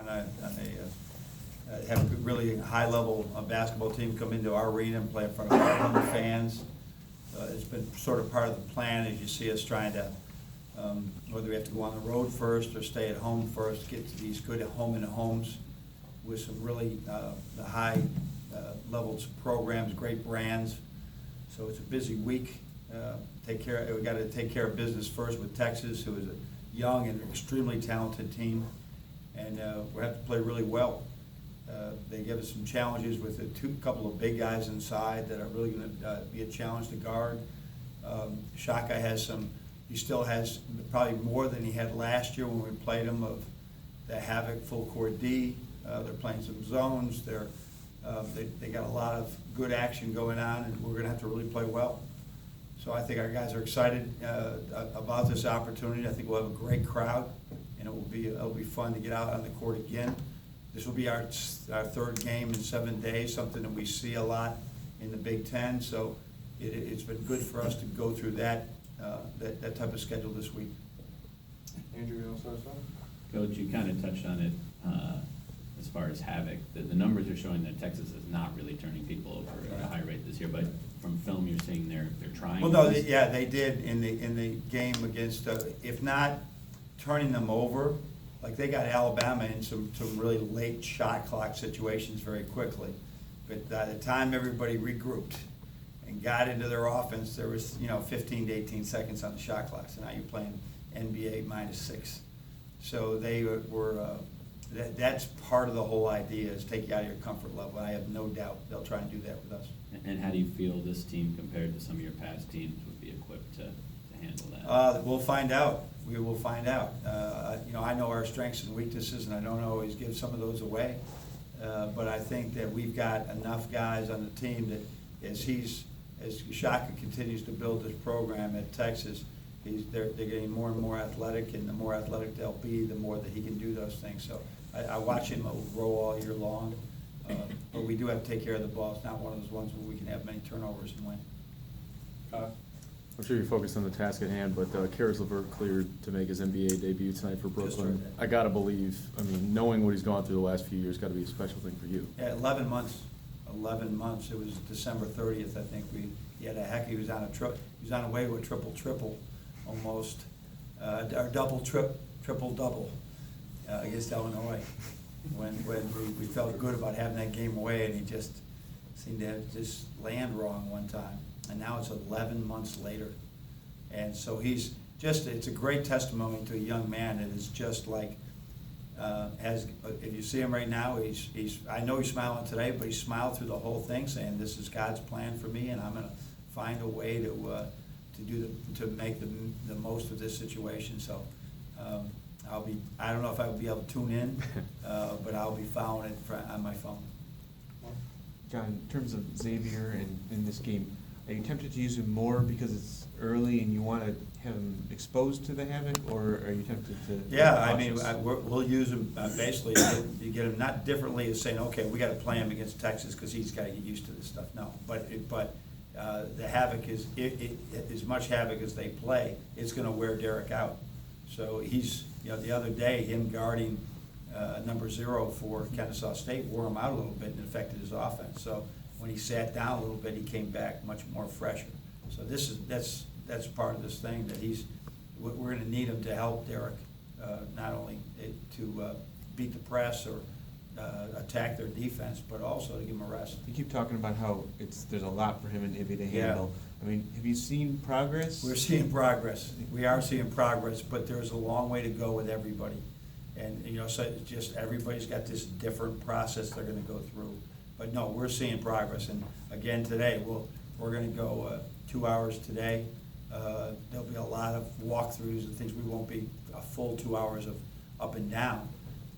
have a really high-level basketball team come into our arena and play in front of our home fans. It's been sort of part of the plan, as you see us trying to, whether we have to go on the road first or stay at home first, get to these good home-and-homes with some really high levels programs, great brands. So it's a busy week. We got to take care of business first with Texas, who is a young and extremely talented team, and we have to play really well. They give us some challenges with a couple of big guys inside that are really going to be a challenge to guard. Shaka he still has probably more than he had last year when we played him of the havoc full court D. They're playing some zones. They got a lot of good action going on, and we're going to have to really play well. So I think our guys are excited about this opportunity. I think we'll have a great crowd, and it'll be fun to get out on the court again. This will be our third game in 7 days, something that we see a lot in the Big Ten. So it's been good for us to go through that type of schedule this week. Andrew, you also have something? Coach, you kind of touched on it as far as havoc. The numbers are showing that Texas is not really turning people over at a high rate this year, but from film you're saying they're trying. Well, no, they did in the game against, if not turning them over, like they got Alabama in some really late shot clock situations very quickly. But by the time everybody regrouped and got into their offense, there was 15 to 18 seconds on the shot clock. So now you're playing NBA -6. So they were. That's part of the whole idea, is take you out of your comfort level. I have no doubt they'll try and do that with us. And how do you feel this team compared to some of your past teams would be equipped to handle that? We'll find out. We will find out. I know our strengths and weaknesses, and I don't always give some of those away. But I think that we've got enough guys on the team that as Shaka continues to build this program at Texas, they're getting more and more athletic, and the more athletic they'll be, the more that he can do those things. So I watch him roll all year long, but we do have to take care of the ball. It's not one of those ones where we can have many turnovers and win. I'm sure you're focused on the task at hand, but Karis LeVert cleared to make his NBA debut tonight for Brooklyn. I gotta believe, knowing what he's gone through the last few years, got to be a special thing for you. Yeah, 11 months. 11 months. It was December 30th, I think. He was on a way to a triple almost, our triple double against Illinois. When we felt good about having that game away, and he just seemed to just land wrong one time. And now it's 11 months later. And so it's a great testimony to a young man that is just like, if you see him right now, I know he's smiling today, but he smiled through the whole thing, saying this is God's plan for me, and I'm going to find a way to make the most of this situation. So I don't know if I will be able to tune in, but I'll be following it on my phone. John, in terms of Xavier and in this game, are you tempted to use him more because it's early and you want to have him exposed to the havoc, or are you tempted to? Yeah, we'll use him basically. You get him not differently as saying, okay, we got to play him against Texas because he's got to get used to this stuff. No, but the havoc is as much havoc as they play. It's going to wear Derek out. So he's the other day him guarding number 0 for Kennesaw State wore him out a little bit and affected his offense. So when he sat down a little bit, he came back much more fresher. So that's part of this thing that we're going to need him to help Derek not only to beat the press or attack their defense, but also to give him a rest. You keep talking about how there's a lot for him and Ivy to handle. Yeah. Have you seen progress? We're seeing progress. We are seeing progress, but there's a long way to go with everybody. And so it's just everybody's got this different process they're going to go through. But no, we're seeing progress. And again today, we're going to go 2 hours today. There'll be a lot of walkthroughs and things. We won't be a full 2 hours of up and down.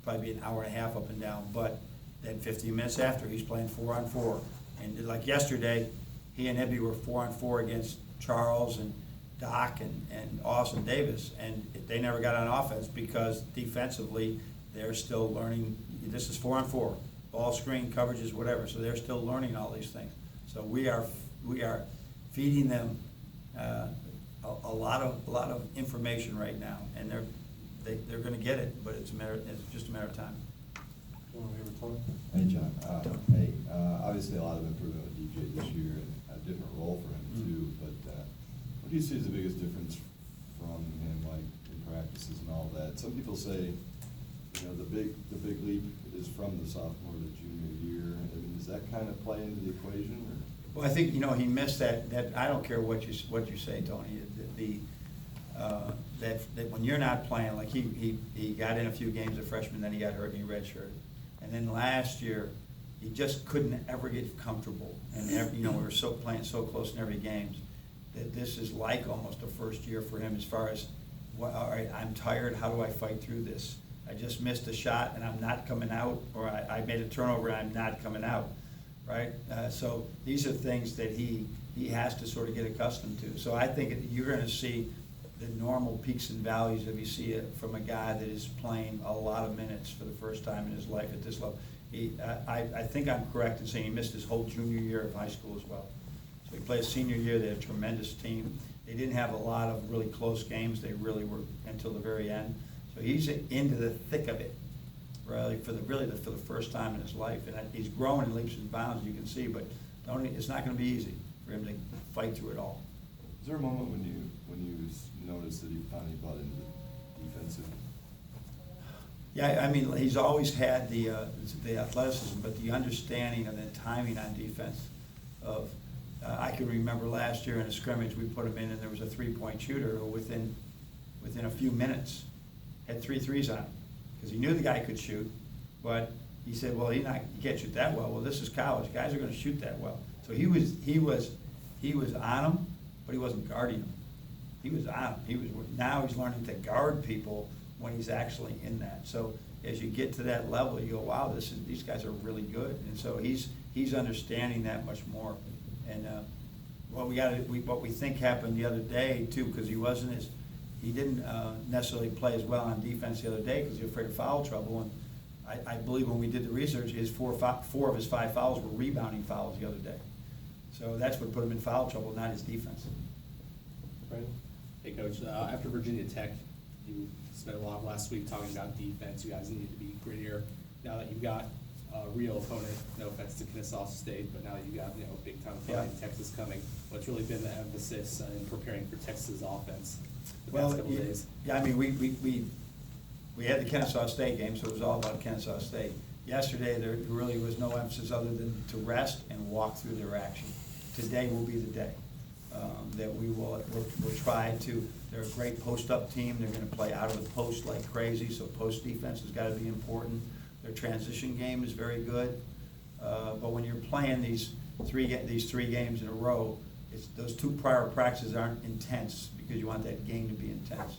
Probably be an hour and a half up and down. But then 15 minutes after, he's playing 4-on-4. And like yesterday, he and Ibby were 4-on-4 against Charles and Doc and Austin Davis, and they never got on offense because defensively they're still learning. This is 4-on-4, ball screen coverages, whatever. So they're still learning all these things. So we are feeding them a lot of information right now, and they're going to get it, but it's just a matter of time. Want to hear what Tony? Hey, John. Hey, obviously a lot of improvement with DJ this year and a different role for him too, but what do you see as the biggest difference from him, like in practices and all that? Some people say, you know, the big leap is from the sophomore to junior year. I mean, does that kind of play into the equation, or? Well, I think, he missed that, I don't care what you say, Tony, that when you're not playing, like he got in a few games as a freshman, then he got hurt and he redshirted. And then last year, he just couldn't ever get comfortable. And we were playing so close in every game that this is like almost a first year for him as far as, all right, I'm tired, how do I fight through this? I just missed a shot and I'm not coming out, or I made a turnover and I'm not coming out, right? So these are things that he has to sort of get accustomed to. So I think you're going to see the normal peaks and valleys if you see it from a guy that is playing a lot of minutes for the first time in his life at this level. I think I'm correct in saying he missed his whole junior year of high school as well. So he played senior year, they had a tremendous team. They didn't have a lot of really close games, they really were until the very end. So he's into the thick of it, really, for the first time in his life. And he's growing in leaps and bounds, you can see, but it's not gonna be easy for him to fight through it all. Is there a moment when you noticed that he finally bought into defensive? Yeah, I mean, he's always had the athleticism, but the understanding of the timing on defense of, I can remember last year in a scrimmage, we put him in and there was a three-point shooter who within a few minutes had 3 threes on him. Because he knew the guy could shoot, but he said, well, he can't shoot that well. Well, this is college, guys are gonna shoot that well. So he was on him, but he wasn't guarding him. He was on him. Now he's learning to guard people when he's actually in that. So as you get to that level, you go, wow, these guys are really good. And so he's understanding that much more. And what we think happened the other day too, because he didn't necessarily play as well on defense the other day because he was afraid of foul trouble. And I believe when we did the research, his four of his 5 fouls were rebounding fouls the other day. So that's what put him in foul trouble, not his defense. Brandon? Hey, Coach, after Virginia Tech, you spent a lot of last week talking about defense. You guys needed to be grittier. Now that you've got a real opponent, no offense to Kennesaw State, but now that you've got a big time opponent in Texas coming, what's really been the emphasis in preparing for Texas offense the past couple days? Yeah, I mean, we had the Kennesaw State game, so it was all about Kennesaw State. Yesterday, there really was no emphasis other than to rest and walk through their action. Today will be the day that we'll try to. They're a great post-up team. They're going to play out of the post like crazy, so post defense has got to be important. Their transition game is very good, but when you're playing these three games in a row, those 2 prior practices aren't intense because you want that game to be intense.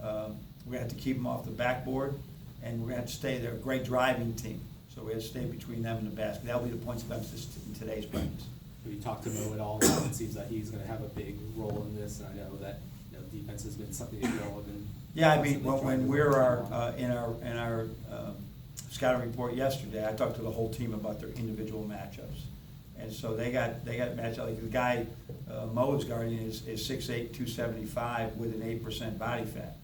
We're going to have to keep them off the backboard, and we're going to have to stay. They're a great driving team, so we have to stay between them and the basket. That'll be the points of emphasis in today's practice. Have you talked to Mo at all? It seems like he's going to have a big role in this, and I know that defense has been something that you all have been. Yeah, I mean, when we're in our scouting report yesterday, I talked to the whole team about their individual matchups, and so they got matched up. Like the guy Mo is guarding is 6'8", 275 with an 8% body fat,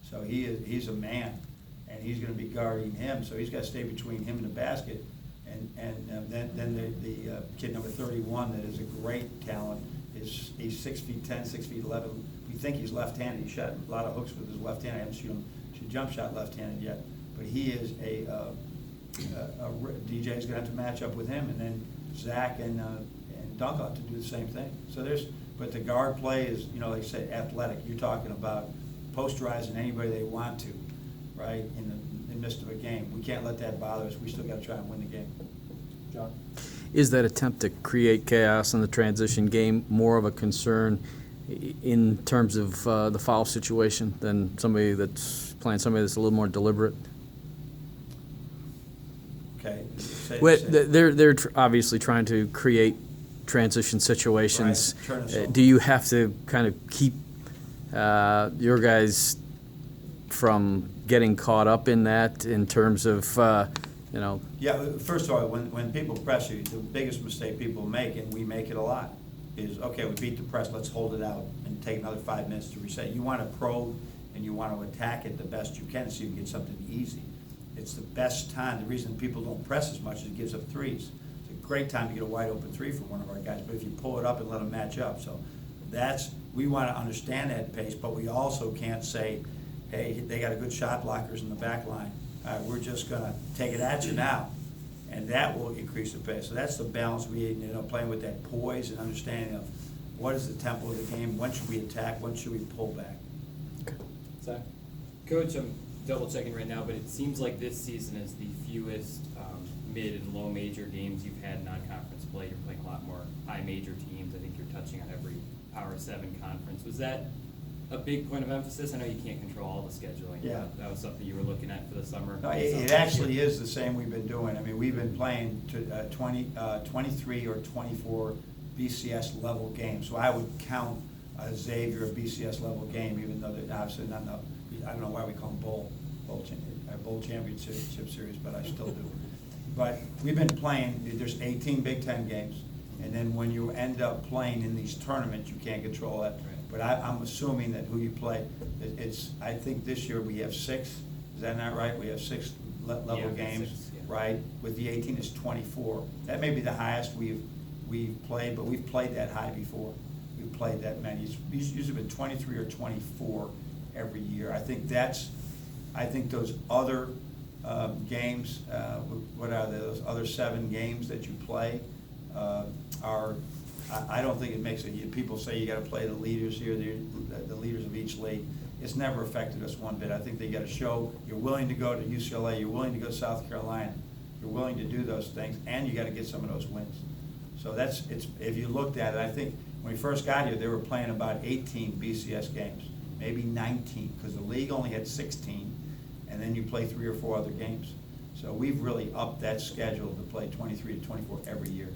so he's a man, and he's going to be guarding him. So he's got to stay between him and the basket. And then the kid number 31 that is a great talent he's 6 feet 10, 6 feet 11. We think he's left-handed. He shot a lot of hooks with his left hand. I haven't seen him shoot jump shot left-handed yet, but he is DJ's gonna have to match up with him, and then Zach and Dunk ought to do the same thing. So but the guard play is, like I said, athletic. You're talking about posterizing anybody they want to, right, in the midst of a game. We can't let that bother us. We still got to try and win the game. John? Is that attempt to create chaos in the transition game more of a concern in terms of the foul situation than somebody that's playing somebody that's a little more deliberate? Okay. They're obviously trying to create transition situations. Right. Turn us over. Do you have to kind of keep your guys from getting caught up in that in terms of, Yeah, first of all, when people press you, the biggest mistake people make, and we make it a lot, is, okay, we beat the press, let's hold it out and take another 5 minutes to reset. You want to probe and you want to attack it the best you can so you can get something easy. it's the best time. The reason people don't press as much is it gives up threes. It's a great time to get a wide open three from one of our guys, but if you pull it up and let them match up. So we want to understand that pace, but we also can't say, hey, they got a good shot blockers in the back line. We're just going to take it at you now, and that will increase the pace. So that's the balance we playing with that poise and understanding of what is the tempo of the game, when should we attack, when should we pull back. Zach? Coach, I'm double checking right now, but it seems like this season is the fewest mid and low major games you've had non-conference play. You're playing a lot more high major teams. I think you're touching on every Power 7 conference. Was that a big point of emphasis? I know you can't control all the scheduling. Yeah. That was something you were looking at for the summer. No, it actually is the same we've been doing. I mean, we've been playing 23 or 24 BCS level games. So I would count Xavier a BCS level game, even though they're obviously not, I don't know why we call them bowl championship series, but I still do. But we've been playing, there's 18 Big Ten games, and then when you end up playing in these tournaments, you can't control that. But I'm assuming that who you play, I think this year we have 6, is that not right? We have 6 level Yeah, games, 6, yeah. right? With the 18 is 24. That may be the highest we've played, but we've played that high before. We've played that many. It's usually been 23 or 24 every year. I think those other games, what are they, those other 7 games that you play are, I don't think it makes it, people say you gotta play the leaders here, the leaders of each league. It's never affected us one bit. I think they gotta show you're willing to go to UCLA, you're willing to go to South Carolina, you're willing to do those things, and you gotta get some of those wins. So if you looked at it, I think when we first got here, they were playing about 18 BCS games, maybe 19, because the league only had 16, and then you play 3 or 4 other games. So we've really upped that schedule to play 23 to 24 every year.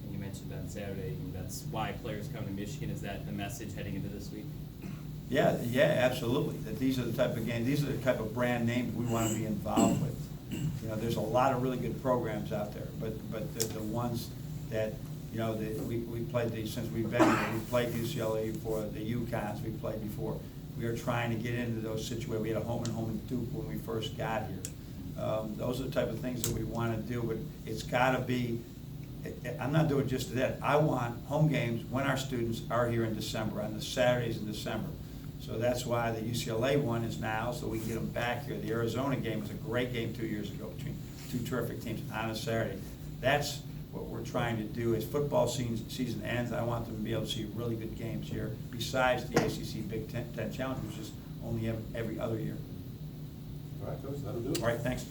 And you mentioned on Saturday, and that's why players come to Michigan. Is that the message heading into this week? Yeah, absolutely. That these are the type of games, these are the type of brand names we want to be involved with. You know, there's a lot of really good programs out there, but the ones that, you know, we played these since we've been here. We played UCLA before, the UConns we played before. We are trying to get into those situations. We had a home in Duke when we first got here. Those are the type of things that we want to do, but it's got to be, I'm not doing just that. I want home games when our students are here in December, on the Saturdays in December. So that's why the UCLA one is now, so we can get them back here. The Arizona game was a great game 2 years ago between 2 terrific teams on a Saturday. That's what we're trying to do. As football season ends, I want them to be able to see really good games here, besides the ACC Big Ten Challenge, which is only every other year. All right, Coach, that'll do it. All right, thanks.